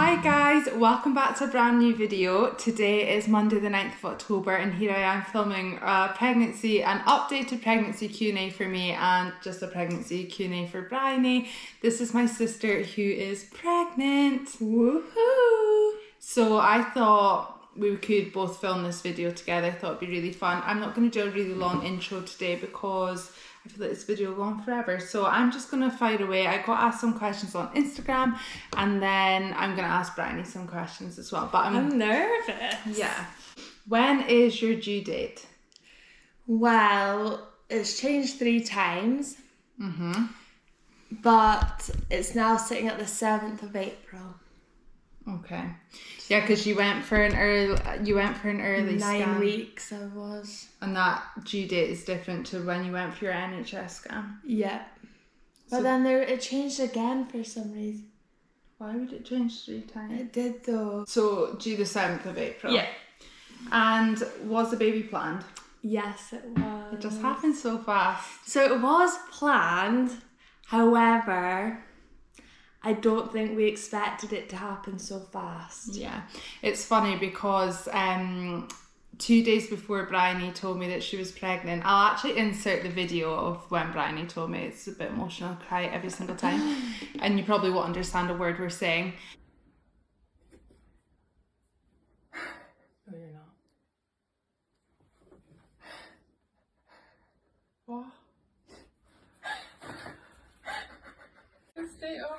Hi guys, welcome back to a brand new video. Today is Monday the 9th of October and here I am filming an updated pregnancy Q&A for me and just a pregnancy Q&A for Bryony. This is my sister who is pregnant. Woohoo! So I thought we could both film this video together. I thought it'd be really fun. I'm not going to do a really long intro today because I feel like this video will go on forever. So I'm just going to fire away. I got asked some questions on Instagram and then I'm going to ask Bryony some questions as well. But I'm nervous. Yeah. When is your due date? Well, it's changed 3 times. But it's now sitting at the 7th of April. Okay. Yeah, because you went for an early 9 scan. weeks I was. And that due date is different to when you went for your NHS scan. Yeah. But then it changed again for some reason. Why would it change 3 times? It did though. So due the 7th of April. Yeah. And was the baby planned? Yes, it was. It just happened so fast. So it was planned. However, I don't think we expected it to happen so fast. Yeah, it's funny because 2 days before Bryony told me that she was pregnant, I'll actually insert the video of when Bryony told me. It's a bit emotional, I cry every single time, and you probably won't understand a word we're saying. No, you're not. What? Stay over.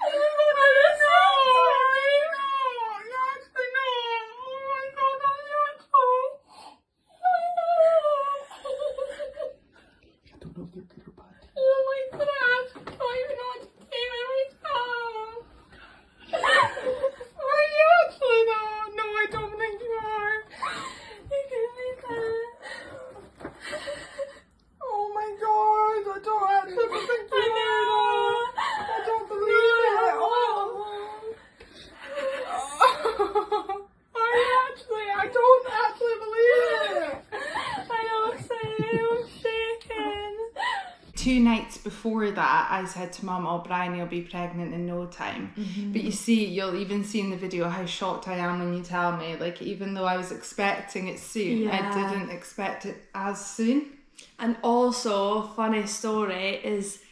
Two nights before that, I said to Mum, oh, Bryony will be pregnant in no time. But you see, you'll even see in the video how shocked I am when you tell me, like, even though I was expecting it soon, I didn't expect it as soon. And also, funny story is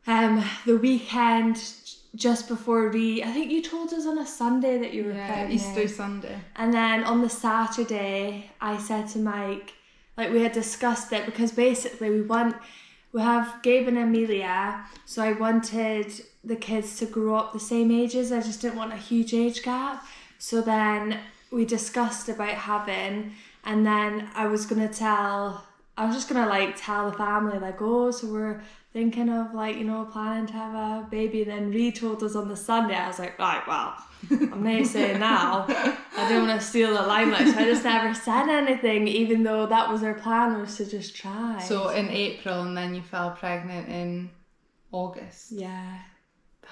the weekend just before I think you told us on a Sunday that you were pregnant. Easter Sunday. And then on the Saturday, I said to Mike, like, we had discussed it because basically we have Gabe and Amelia, so I wanted the kids to grow up the same ages. I just didn't want a huge age gap. So then we discussed about having, and then I was just gonna like tell the family, like, oh, so we're thinking of, like, you know, planning to have a baby. And then Rhi told us on the Sunday. I was like, right, well, I'm not saying now. I don't want to steal the limelight, so I just never said anything, even though that was our plan, was to just try. So in April, and then you fell pregnant in August. Yeah.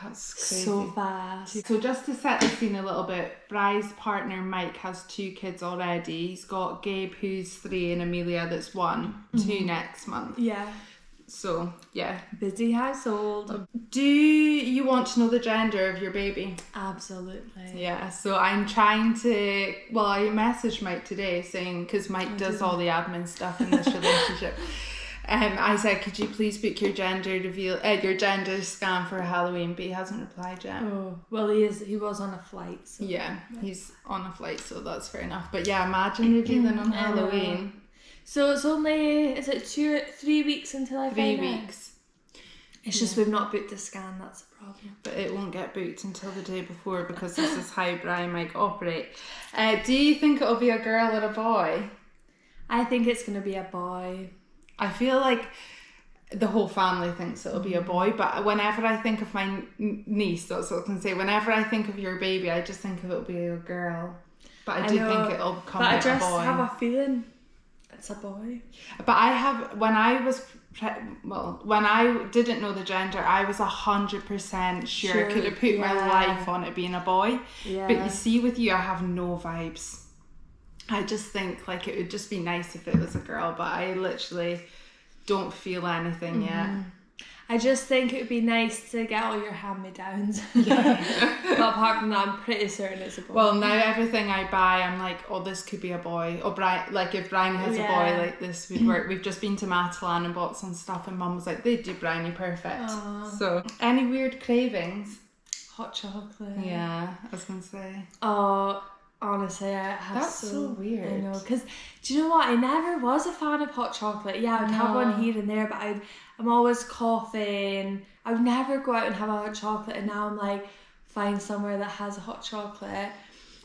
That's crazy. So fast. So just to set the scene a little bit, Bry's partner Mike has 2 kids already. He's got Gabe, who's 3, and Amelia, that's 1, 2 next month. Yeah. So, yeah. Busy household. Do you want to know the gender of your baby? Absolutely. Yeah, so I'm trying to, well, I messaged Mike today saying, because Mike does all the admin stuff in this relationship. I said, could you please book your gender your gender scan for Halloween, but he hasn't replied yet. Oh, well, he was on a flight. So. Yeah, he's on a flight, so that's fair enough. But yeah, imagine revealing on Halloween. So it's only, is it 3 weeks until I find out? 3 weeks. It's just we've not booked the scan, that's the problem. But it won't get booked until the day before because this is how Bri and Mike operate. Do you think it'll be a girl or a boy? I think it's going to be a boy. I feel like the whole family thinks it'll be a boy, but whenever I think of my niece, that's what I can say, whenever I think of your baby, I just think of it'll be a girl. But I do think it'll come out a boy. But I just have a feeling it's a boy. But I have, when I didn't know the gender, I was 100% sure I could have put my life on it being a boy. Yeah. But you see, with you, I have no vibes. I just think like it would just be nice if it was a girl, but I literally don't feel anything yet. I just think it would be nice to get all your hand-me-downs. Yeah. But apart from that, I'm pretty certain it's a boy. Well, now everything I buy, I'm like, oh, this could be a boy. Or Brian, like if Brian has a boy, like this would work. We've just been to Matalan and bought some stuff, and Mum was like, they'd do Brownie perfect. Aww. So, any weird cravings? Hot chocolate. Yeah, I was gonna say. Oh, honestly, I have That's so weird. I know, because do you know what? I never was a fan of hot chocolate. Yeah, I would have one here and there, but I'm always coughing. I would never go out and have a hot chocolate, and now I'm like, find somewhere that has a hot chocolate.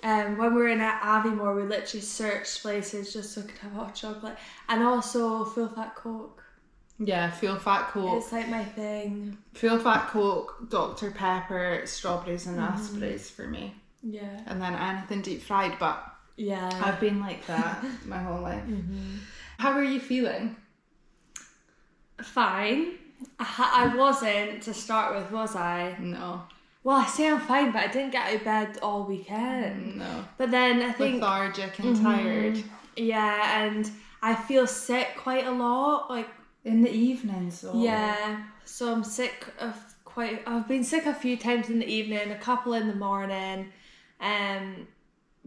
When we were in Aviemore, we literally searched places just so we could have hot chocolate, and also full fat Coke. Yeah, full fat Coke. It's like my thing. Full fat Coke, Dr. Pepper, strawberries and raspberries for me. Yeah. And then anything deep fried, but yeah, I've been like that my whole life. How are you feeling? Fine. I wasn't to start with, was I? No. Well, I say I'm fine, but I didn't get out of bed all weekend. No. But then I think... lethargic and tired. Yeah, and I feel sick quite a lot. Like in the evenings, though. Yeah. So I'm sick of I've been sick a few times in the evening, a couple in the morning.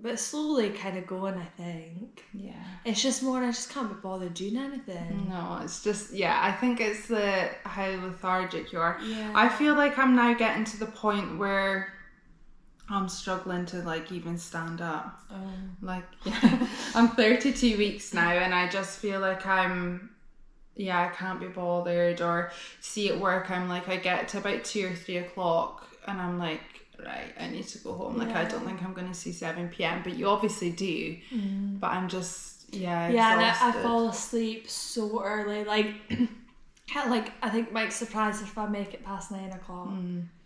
But slowly kind of going, I think. Yeah. It's just more, I just can't be bothered doing anything. No, it's just, I think it's how lethargic you are. Yeah. I feel like I'm now getting to the point where I'm struggling to like even stand up. Oh. Like, I'm 32 weeks now, and I just feel like I can't be bothered. Or see at work, I'm like, I get to about 2 or 3 o'clock and I'm like, right, I need to go home. Like, I don't think I'm going to see 7 p.m, but you obviously do. But I'm just, exhausted. And I fall asleep so early. Like, I think Mike's surprised if I make it past 9 o'clock.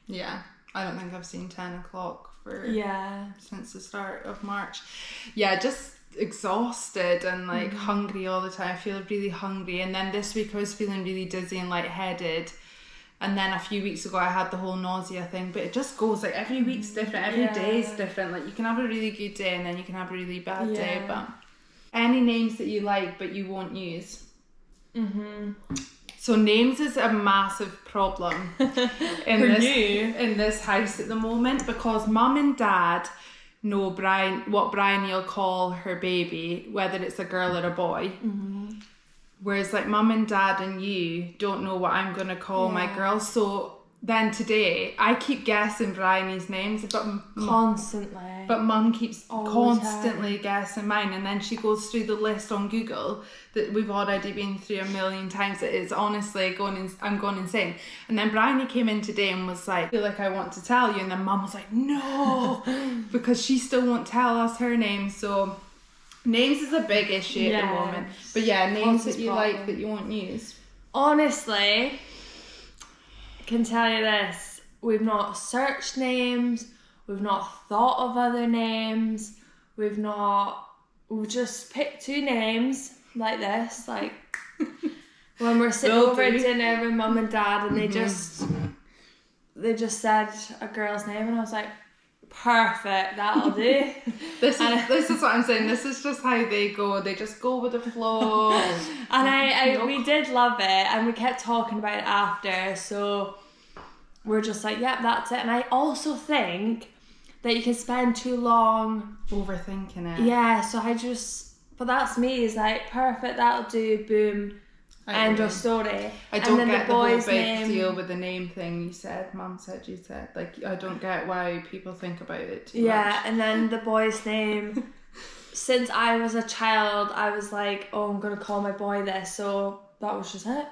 Yeah, I don't think I've seen 10 o'clock since the start of March. Yeah, just exhausted and like hungry all the time. I feel really hungry. And then this week I was feeling really dizzy and lightheaded. And then a few weeks ago I had the whole nausea thing, but it just goes like every week's different, every day's different. Like you can have a really good day and then you can have a really bad day. But any names that you like but you won't use. So names is a massive problem in this house at the moment, because Mum and Dad know what Bryony will call her baby, whether it's a girl or a boy. Whereas like Mum and Dad and you don't know what I'm going to call my girl. So then today I keep guessing Bryony's names, but constantly. But Mum keeps constantly guessing mine, and then she goes through the list on Google that we've already been through a million times. It is honestly I'm going insane. And then Bryony came in today and was like, I feel like I want to tell you, and then Mum was like, no, because she still won't tell us her name. So names is a big issue at the moment. But names that you like that you won't use. Honestly, I can tell you this. We've not searched names. We've not thought of other names. We've just picked 2 names like this. Like when we're sitting over at dinner with Mum and Dad, and they just said a girl's name, and I was like, perfect, that'll do. This is what I'm saying. This is just how they go. They just go with the flow. And we did love it, and we kept talking about it after. So we're just like, yep, that's it. And I also think that you can spend too long overthinking it. Yeah. So but that's me. Is like perfect, that'll do. Boom. End of story. I don't get the whole big deal with the name thing you said. Mum said, you said. Like, I don't get why people think about it too much. And then the boy's name. Since I was a child, I was like, oh, I'm going to call my boy this. So that was just it.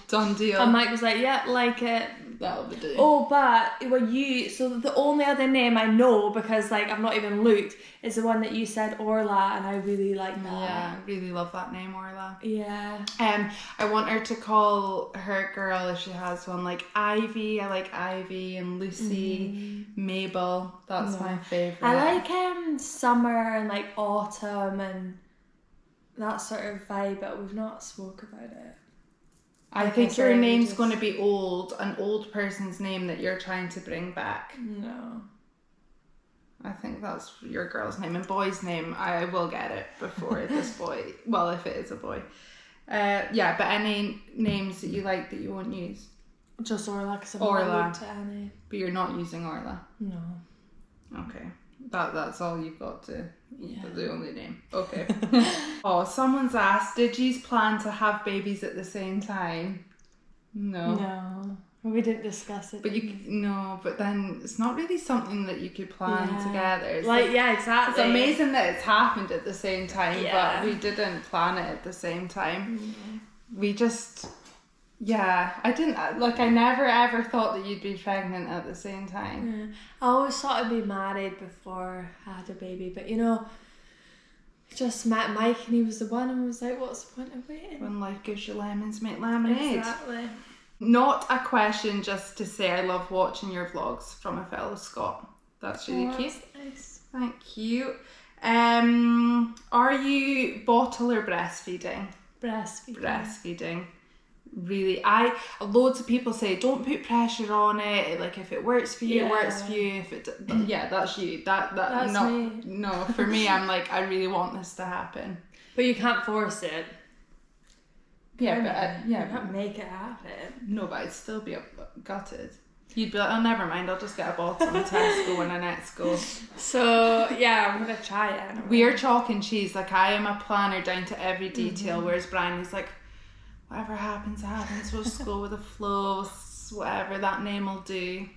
Done deal. And Mike was like, yeah, like it. That'll be doing. Oh, but so the only other name I know, because like I've not even looked, is the one that you said, Orla, and I really like that. Yeah, I really love that name, Orla. Yeah. I want her to call her girl, if she has one, like Ivy. I like Ivy and Lucy, Mabel. That's my favourite. I like summer and like autumn and that sort of vibe, but we've not spoke about it. I think your name's going to be an old person's name that you're trying to bring back. No. I think that's your girl's name. And boy's name, I will get it before this boy. Well, if it is a boy. But any names that you like that you won't use? Just Orla, because I've Orla. not looked at any. But you're not using Orla? No. Okay. That's all you've got to... Yeah. The only name. Okay. Oh, someone's asked, did you plan to have babies at the same time? No. No. We didn't discuss it. But but then it's not really something that you could plan together. It's yeah, exactly. It's amazing that it's happened at the same time, Yeah. but we didn't plan it at the same time. Mm-hmm. We just, I didn't, I never ever thought that you'd be pregnant at the same time. Yeah. I always thought I'd be married before I had a baby, but just met Mike and he was the one and was like, what's the point of waiting? When life gives you lemons, make lemonade. Exactly. Not a question, just to say I love watching your vlogs, from a fellow Scot. That's really cute. That's nice. Thank you. Are you bottle or breastfeeding? Breastfeeding. Really, loads of people say don't put pressure on it. Like if it works for you, it works for you. If it, that's you. That's not me. No, for me, I'm like I really want this to happen. But you can't force it. Yeah, you can't make it happen. No, but I'd still be gutted. You'd be like, oh, never mind. I'll just get a bottle in Tesco when I next go. So yeah, I'm gonna try it. Anyway. We are chalk and cheese. Like I am a planner down to every detail, whereas Brian is like, whatever happens, happens. We'll just go with the flow. Whatever that name will do.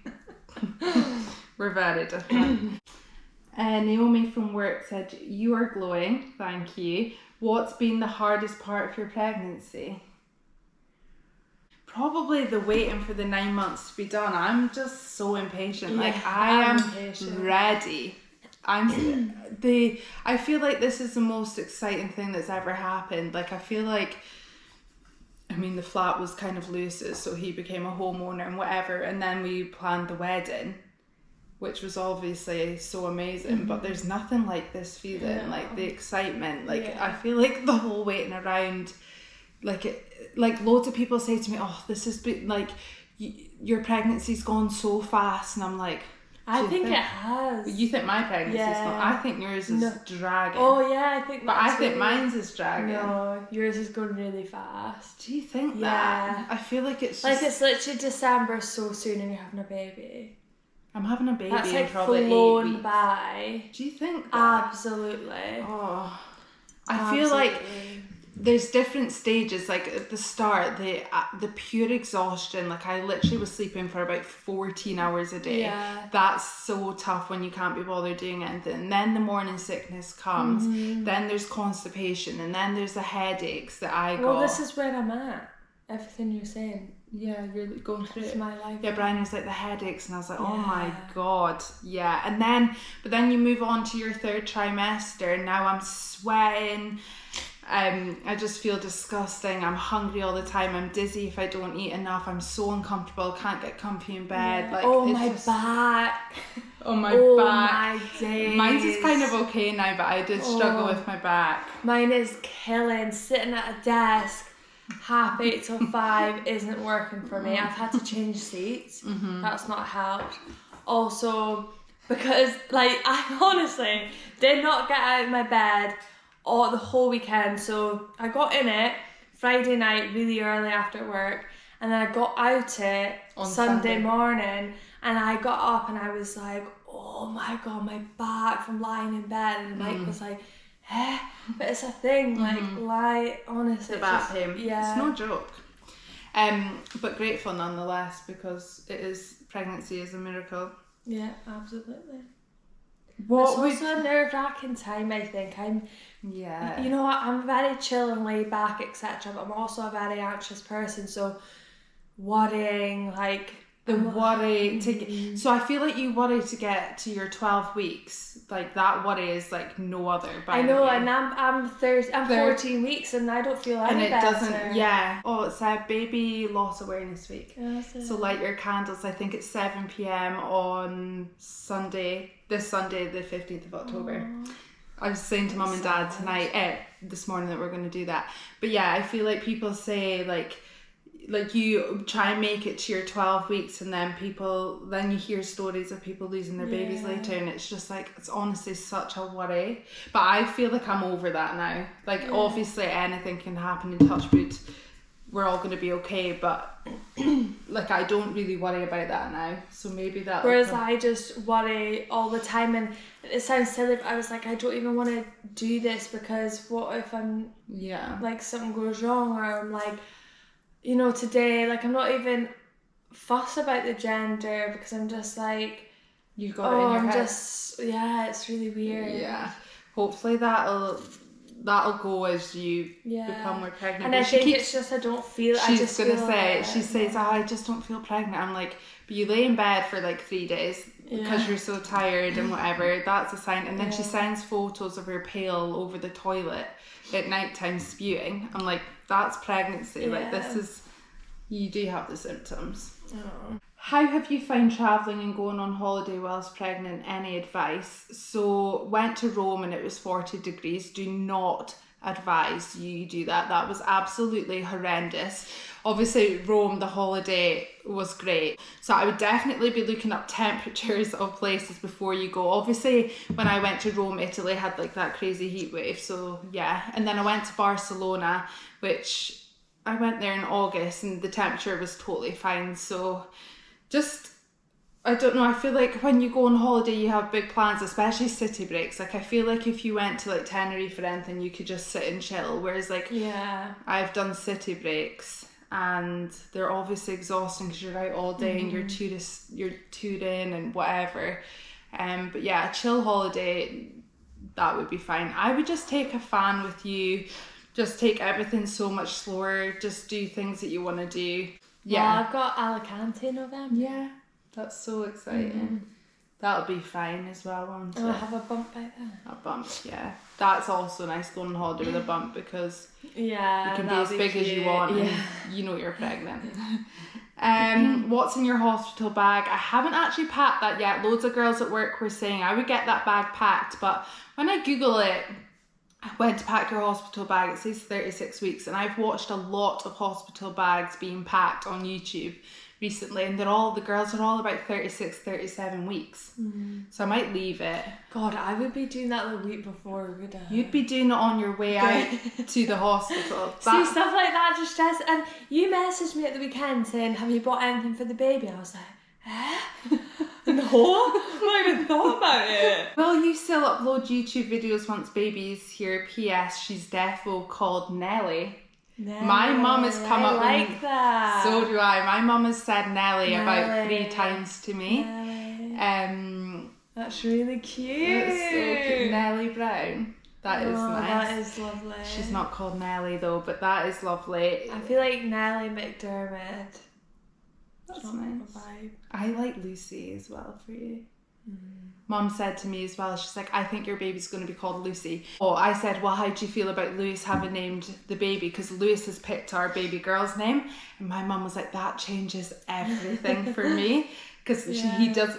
We're very different. Naomi from work said, you are glowing. Thank you. What's been the hardest part of your pregnancy? Probably the waiting for the 9 months to be done. I'm just so impatient. I am ready. I feel like this is the most exciting thing that's ever happened. Like I feel like, the flat was kind of Lewis's, so he became a homeowner and whatever, and then we planned the wedding, which was obviously so amazing, but there's nothing like this feeling, like the excitement. I feel like the whole waiting around, like loads of people say to me, oh, this has been like, your pregnancy's gone so fast, and I'm like, I think it has. You think my pregnancy's gone? I think yours is dragging. Oh yeah, I think. But I think mine's is dragging. No, yours is going really fast. Do you think that? I feel like it's just... it's literally December so soon, and you're having a baby. I'm having a baby. That's in probably 8 flown weeks. by. Do you think that? Absolutely. Oh, I feel like there's different stages. Like at the start, the pure exhaustion. Like I literally was sleeping for about 14 hours a day. Yeah. That's so tough when you can't be bothered doing anything. And then the morning sickness comes. Then there's constipation, and then there's the headaches that I got. Well, this is where I'm at. Everything you're saying. Yeah, you're going through it's it. My life. Yeah, Brian was like the headaches, and I was like, oh my god, yeah. And then, but then you move on to your 3rd trimester, and now I'm sweating. I just feel disgusting. I'm hungry all the time. I'm dizzy if I don't eat enough. I'm so uncomfortable. Can't get comfy in bed. Yeah. Like my back. Oh my back. My days. Mine's is kind of okay now, but I did struggle with my back. Mine is killing. Sitting at a desk. 8:30 till 5 isn't working for me. I've had to change seats. That's not helped. Also, because I honestly did not get out of my bed all the whole weekend. So I got in it Friday night really early after work, and then I got out it on Sunday morning, and I got up and I was like, oh my god, my back from lying in bed, and Mike was like, but it's a thing, honestly. The back pain. Yeah. It's no joke. But grateful nonetheless, because pregnancy is a miracle. Yeah, absolutely. It's Also a nerve-wracking time, I think. You know what, I'm very chill and laid back, etc. But I'm also a very anxious person, so worrying, so I feel like you worry to get to your 12 weeks. Like that worry is like no other. I know, and I'm 14 weeks and I don't feel any better. And it doesn't, Oh, it's a baby loss awareness week. So light your candles. I think it's 7 p.m. on Sunday, this Sunday, the 15th of October. I was saying to mum and dad tonight, this morning, that we're going to do that. But yeah, I feel like people say like you try and make it to your 12 weeks, and then you hear stories of people losing their babies later, and it's just like, it's honestly such a worry. But I feel like I'm over that now. Obviously anything can happen, in touch wood, we're all going to be okay, but like I don't really worry about that now, so maybe that. Whereas I just worry all the time, and it sounds silly, but I was like, I don't even want to do this because what if I'm like something goes wrong, or I'm like, you know, today, like I'm not even fuss about the gender because I'm just like, you got it in your head. It's really weird. Yeah, hopefully that'll go as you become more pregnant. And I think it's just I don't feel. She's gonna say she says, I just don't feel pregnant. I'm like, but you lay in bed for like 3 days because you're so tired and whatever. That's a sign. And then she sends photos of her pail over the toilet at nighttime spewing. I'm like, that's pregnancy. Like this is, you do have the symptoms. Oh. How have you found travelling and going on holiday whilst pregnant? Any advice? So went to Rome and it was 40 degrees. Do not advise you do that. That was absolutely horrendous. Obviously Rome, the holiday was great. So I would definitely be looking up temperatures of places before you go. Obviously when I went to Rome, Italy had like that crazy heat wave. So yeah. And then I went to Barcelona, which I went there in August and the temperature was totally fine. So just, I don't know, I feel like when you go on holiday you have big plans, especially city breaks. Like I feel like if you went to like Tenerife or anything, you could just sit and chill, whereas like I've done city breaks and they're obviously exhausting because you're out all day and you're touring and whatever. But yeah, a chill holiday, that would be fine. I would just take a fan with you, just take everything so much slower, just do things that you want to do. Yeah, well, I've got Alicante in November. Yeah, that's so exciting. That'll be fine as well, won't it? I'll have a bump out there. A bump, yeah. That's also nice going on holiday with a bump because you can be as big as you want and you know you're pregnant. What's in your hospital bag? I haven't actually packed that yet. Loads of girls at work were saying I would get that bag packed, but when I Google it, when to pack your hospital bag, it says 36 weeks, and I've watched a lot of hospital bags being packed on YouTube recently, and the girls are all about 36, 37 weeks. So I might leave it. God, I would be doing that the week before, would I? You'd be doing it on your way out to the hospital. See, stuff like that just stress. And you messaged me at the weekend saying, have you bought anything for the baby? I was like, no, I've not even thought about it. Will you still upload YouTube videos once baby's here? P.S. She's defo called Nelly. My mum has come up with that. So do I. My mum has said Nelly about 3 times to me. That's really cute. That's so cute. Nelly Brown. That is nice. That is lovely. She's not called Nelly though, but that is lovely. I feel like Nelly McDermott. That's nice. I like Lucy as well for you. Mum said to me as well, she's like, I think your baby's going to be called Lucy. Oh, I said, well, how do you feel about Lewis having named the baby? Because Lewis has picked our baby girl's name. And my mum was like, that changes everything for me. Because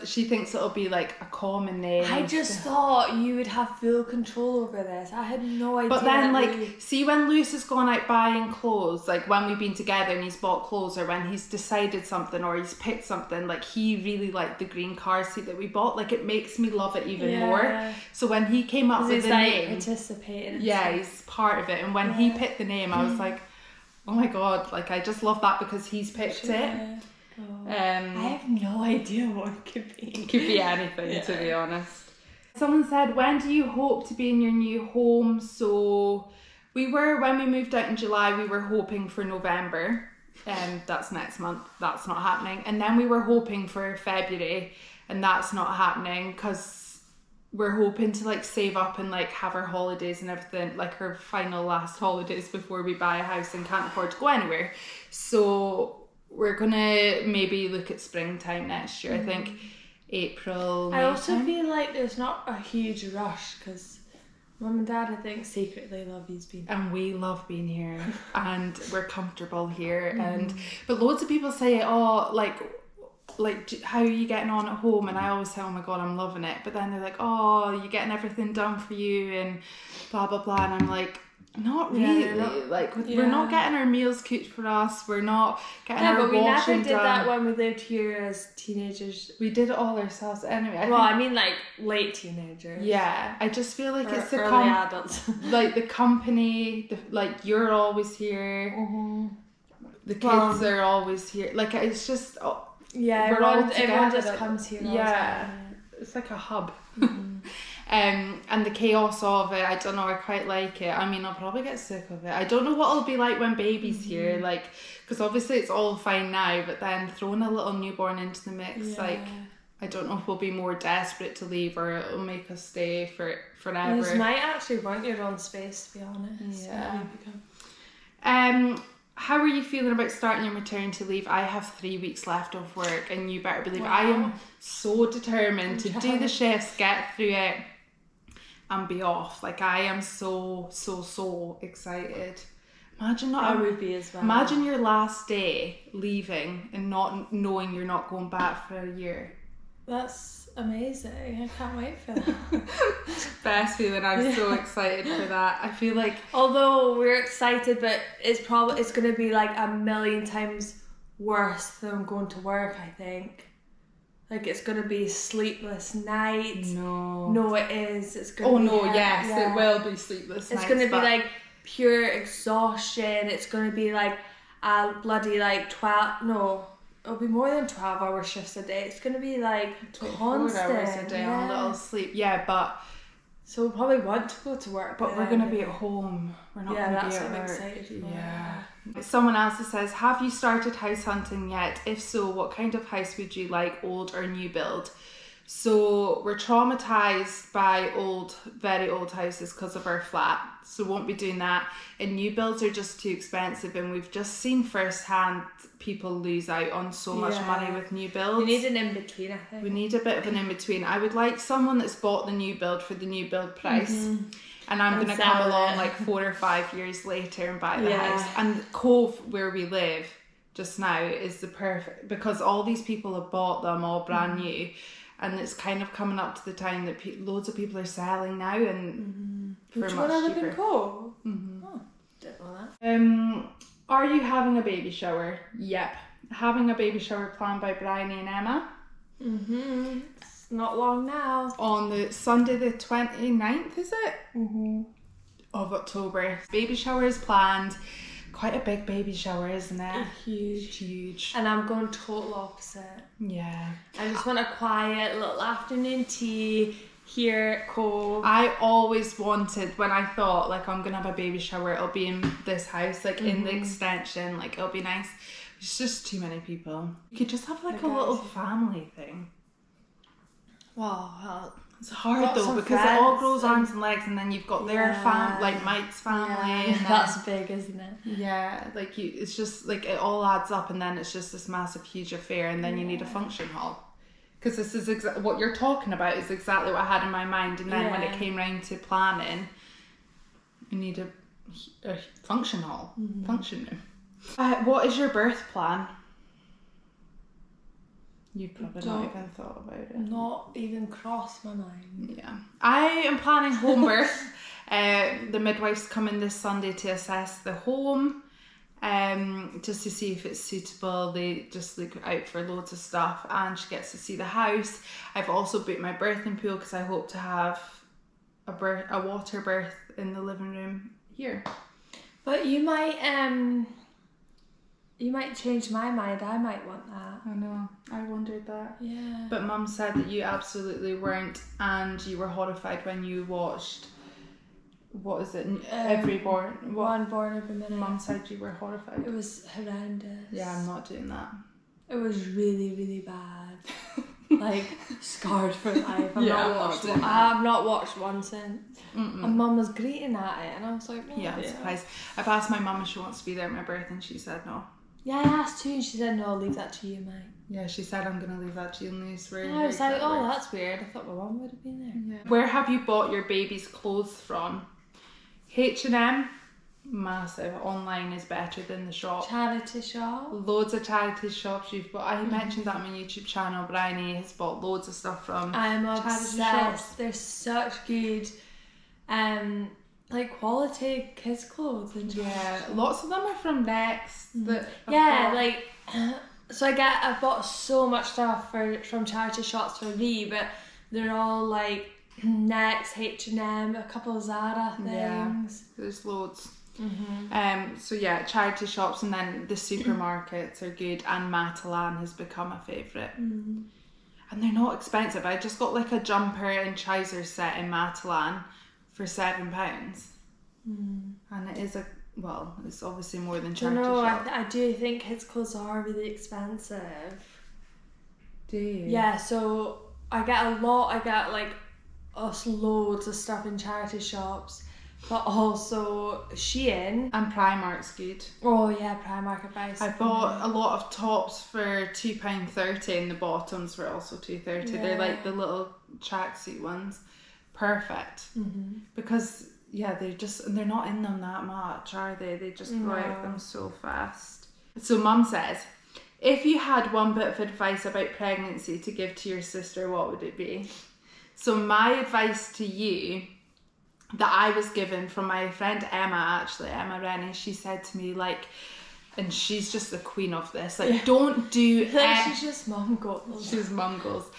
she thinks it'll be like a common name. I just thought you would have full control over this. I had no idea. But then see when Lewis has gone out buying clothes, like when we've been together and he's bought clothes, or when he's decided something or he's picked something, like he really liked the green car seat that we bought. Like it makes me love it even more. So when he came up with the name, participating. He's part of it. And when he picked the name, I was like, oh my god, like I just love that because he's picked it. I have no idea what it could be. It could be anything, to be honest. Someone said, when do you hope to be in your new home? So when we moved out in July, we were hoping for November. That's next month. That's not happening. And then we were hoping for February, and that's not happening because we're hoping to like save up and like have our holidays and everything, like our final last holidays before we buy a house and can't afford to go anywhere. So we're gonna maybe look at springtime next year. I think April, May I also time. feel like there's not a huge rush because Mum and Dad, I think, secretly love you being here. And we love being here and we're comfortable here. But loads of people say, oh, like how are you getting on at home? And I always say, oh my god, I'm loving it. But then they're like, oh, you're getting everything done for you and blah blah blah. And I'm like, not really. We're not getting our meals cooked for us. We're not getting our washing done. Yeah, but we never did that when we lived here as teenagers. We did it all ourselves anyway. I mean like late teenagers. Yeah, I just feel like it's the early adults. like the company, like you're always here. the kids are always here. Like, it's just yeah, we're all everyone together, just comes here. Yeah, it's like a hub. And the chaos of it, I don't know, I quite like it. I mean, I'll probably get sick of it. I don't know what it'll be like when baby's here, like, because obviously it's all fine now, but then throwing a little newborn into the mix, like, I don't know if we'll be more desperate to leave or it'll make us stay forever. You might actually want your own space, to be honest. Yeah. How are you feeling about starting your maternity leave? I have 3 weeks left of work, and you better believe I am so determined to do the shifts, get through it, and be off. Like, I am so excited. Imagine I would be as well. Imagine your last day leaving and not knowing you're not going back for a year. That's amazing. I can't wait for that. Best feeling. I'm so excited for that. I feel like, although we're excited, but it's going to be like a million times worse than going to work, I think. Like, it's going to be sleepless nights. No, it is. It's going to be... yes, it will be sleepless nights. It's going to be like pure exhaustion. It's going to be like a bloody like 12... No, it'll be more than 12-hour shifts a day. It's going to be like 24 hours a day on a little sleep. Yeah, but... So we'll probably want to go to work. But we're going to be at home. We're not going to be at work. Yeah, that's what I'm excited for. Yeah. Someone else says, have you started house hunting yet? If so, what kind of house would you like, old or new build? So we're traumatised by very old houses because of our flat. So won't be doing that. And new builds are just too expensive, and we've just seen firsthand people lose out on so much money with new builds. We need an in-between, I think. We need a bit of an in-between. I would like someone that's bought the new build for the new build price. And I'm going to come along like 4 or 5 years later and buy the house. And Cove, where we live just now, is the perfect, because all these people have bought them all brand new. And it's kind of coming up to the time that loads of people are selling now, and for Which much one are cheaper. in Cove? Oh, didn't know that. Are you having a baby shower? Yep. Having a baby shower planned by Bryony and Emma. It's not long now. On the Sunday the 29th, is it? Of October. Baby shower is planned. Quite a big baby shower, isn't it? Huge. And I'm going total opposite. Yeah. I just want a quiet little afternoon tea here at Cove. I always wanted, when I thought, like, I'm going to have a baby shower, it'll be in this house, like, in the extension, like, it'll be nice. It's just too many people. You could just have, like, a little family thing. Wow, it's hard though, because it all grows arms and legs, and then you've got their like Mike's family, and then, that's big, isn't it? Yeah, like it's just like it all adds up, and then it's just this massive, huge affair, and then you need a function hall, because this is what you're talking about is exactly what I had in my mind, and then when it came round to planning, you need a function hall, function room. What is your birth plan? You've probably not even thought about it. Not even crossed my mind. Yeah. I am planning home birth. The midwife's coming this Sunday to assess the home, just to see if it's suitable. They just look out for loads of stuff, and she gets to see the house. I've also booked my birthing pool because I hope to have a water birth in the living room here. But you might change my mind. I might want that. I know. I wondered that. Yeah. But Mum said that you absolutely weren't, and you were horrified when you watched, what is it? One born every minute. Mum said you were horrified. It was horrendous. Yeah, I'm not doing that. It was really, really bad. Like, scarred for life. I've not watched one since. And Mum was greeting at it, and I was like, oh, yeah, I'm surprised. I've asked my mum if she wants to be there at my birth, and she said no. Yeah, I asked too, and she said, no, I'll leave that to you, mate. Yeah, she said, I'm going to leave that to you, and I was like, oh, that's weird. I thought my mum would have been there. Yeah. Where have you bought your baby's clothes from? H&M, massive. Online is better than the shop. Charity shop. Loads of charity shops you've bought. I mentioned that on my YouTube channel. Bryony has bought loads of stuff from I'm obsessed. Shops. They're such good like quality kids clothes, and lots of them are from Next. So I've bought so much stuff from charity shops for Rhi, but they're all like Next, H&M, a couple of Zara things. There's loads. So yeah, charity shops, and then the supermarkets are good, and Matalan has become a favourite. And they're not expensive. I just got like a jumper and trousers set in Matalan for £7. And it is it's obviously more than charity shop. I do think kids' clothes are really expensive. Do you? Yeah, so I get like loads of stuff in charity shops, but also Shein. And Primark's good. Oh yeah, Primark advice. I bought a lot of tops for £2.30 and the bottoms were also £2.30. Yeah. They're like the little tracksuit ones. Perfect. Because they're not in them that much, are they? They just go out them so fast. So Mum says, if you had one bit of advice about pregnancy to give to your sister, what would it be? So my advice to you that I was given from my friend Emma Rennie, she said to me, like, and she's just the queen of this, like, don't do she's just mum goals. She's mum goals.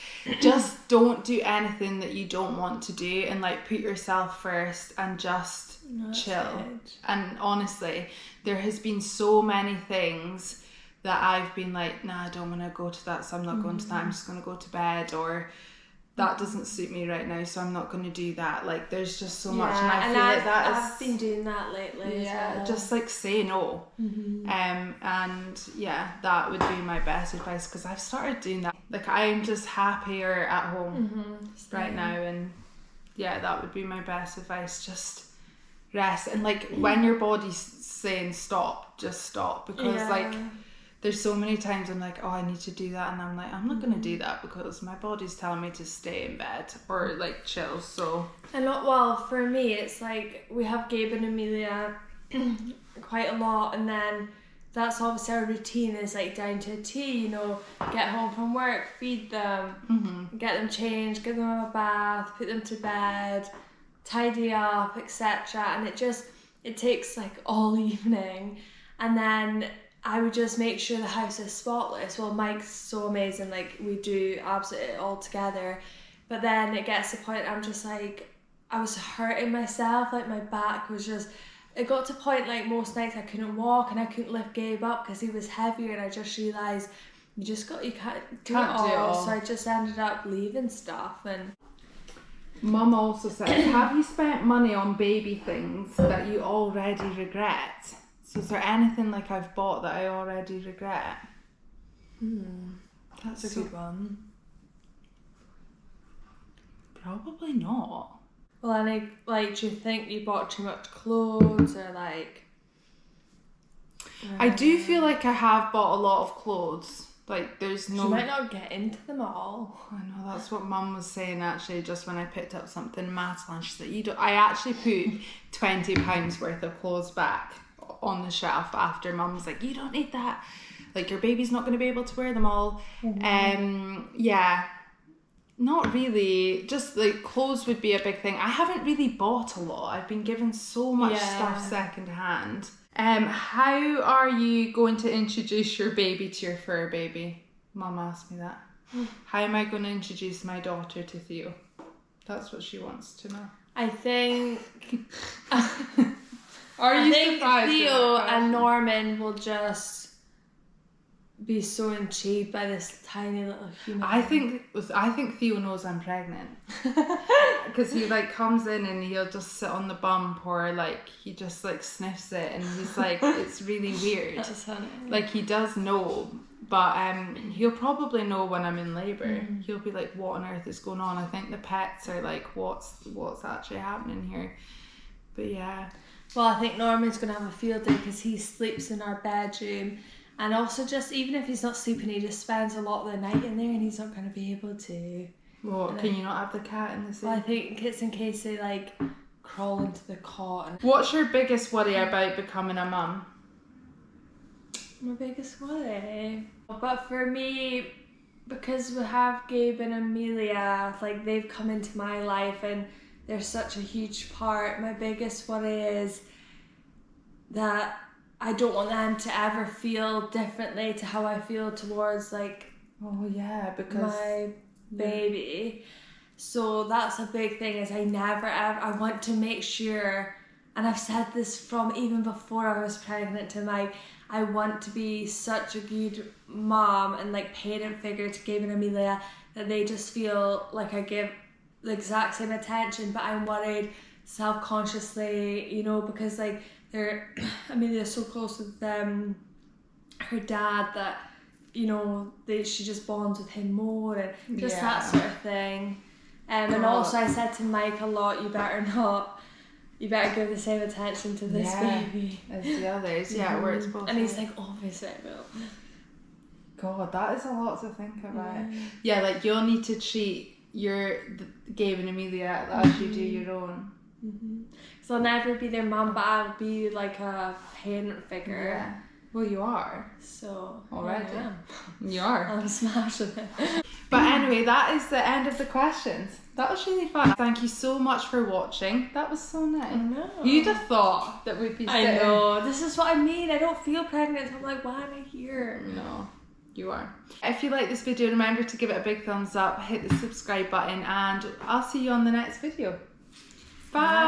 Just don't do anything that you don't want to do, and like put yourself first and just chill. Good. And honestly, there has been so many things that I've been like, nah, I don't want to go to that, so I'm not going to that, I'm just going to go to bed, or that doesn't suit me right now, so I'm not going to do that. Like, there's just so much, and I feel like I've been doing that lately. Yeah, as well. just like say no. And yeah, that would be my best advice, because I've started doing that. Like, I'm just happier at home right now, and yeah, that would be my best advice. Just rest, and like when your body's saying stop, just stop, because like there's so many times I'm like, oh, I need to do that, and I'm like, I'm not going to do that because my body's telling me to stay in bed or like chill. So, and for me, it's like we have Gabe and Amelia quite a lot, and then that's obviously our routine is like down to a T, you know, get home from work, feed them, get them changed, give them a bath, put them to bed, tidy up, etc. And it takes like all evening, and then I would just make sure the house is spotless. Well, Mike's so amazing, like we do absolutely it all together. But then it gets to the point I'm just like, I was hurting myself, like my back was just, it got to a point like most nights I couldn't walk and I couldn't lift Gabe up because he was heavier, and I just realised you can't do it all. So I just ended up leaving stuff. And Mum also says, have you spent money on baby things that you already regret? So is there anything like I've bought that I already regret? That's a good one. Probably not. Well, and like, do you think you bought too much clothes, or like? I do feel like I have bought a lot of clothes. Like, there's no... You might not get into them all. I know, that's what Mum was saying actually, just when I picked up something in Matalan. She said, I actually put £20 worth of clothes back on the shelf after Mum was like, you don't need that. Like, your baby's not going to be able to wear them all. Yeah. Not really. Just like clothes would be a big thing. I haven't really bought a lot. I've been given so much stuff second hand. How are you going to introduce your baby to your fur baby? Mum asked me that. How am I going to introduce my daughter to Theo? That's what she wants to know. I think I think Theo and Norman will just be so intrigued by this tiny little human. I think Theo knows I'm pregnant, because he like comes in and he'll just sit on the bump, or like he just like sniffs it, and he's like, it's really weird. That's funny. Like, he does know, but he'll probably know when I'm in labour. He'll be like, what on earth is going on? I think the pets are like, what's actually happening here? But yeah. Well, I think Norman's going to have a field day because he sleeps in our bedroom. And also, just even if he's not sleeping, he just spends a lot of the night in there, and he's not going to be able to. Well, can you not have the cat in the same? Well, I think it's in case they like crawl into the cot. What's your biggest worry about becoming a mum? My biggest worry? But for me, because we have Gabe and Amelia, like they've come into my life and they're such a huge part. My biggest worry is that I don't want them to ever feel differently to how I feel towards like my baby. So that's a big thing, is I want to make sure and I've said this from even before I was pregnant to Mike, I want to be such a good mom and like parent figure to Gabe and Amelia that they just feel like I give the exact same attention, but I'm worried self-consciously, you know, because like Amelia's so close with her dad that, you know, she just bonds with him more and just that sort of thing. And also I said to Mike a lot, you better give the same attention to this baby as the others. Yeah, where it's both. And he's like, obviously I will. God, that is a lot to think about. Yeah, like you'll need to treat Gabe and Amelia as you do your own. So I'll never be their mum, but I'll be like a parent figure. Yeah. Well, you are. So already. I am. You are. I'm smashing it. But anyway, that is the end of the questions. That was really fun. Thank you so much for watching. That was so nice. I know. You'd have thought that we'd be sitting. I know. This is what I mean. I don't feel pregnant. So I'm like, why am I here? No, you are. If you like this video, remember to give it a big thumbs up, hit the subscribe button, and I'll see you on the next video. Bye.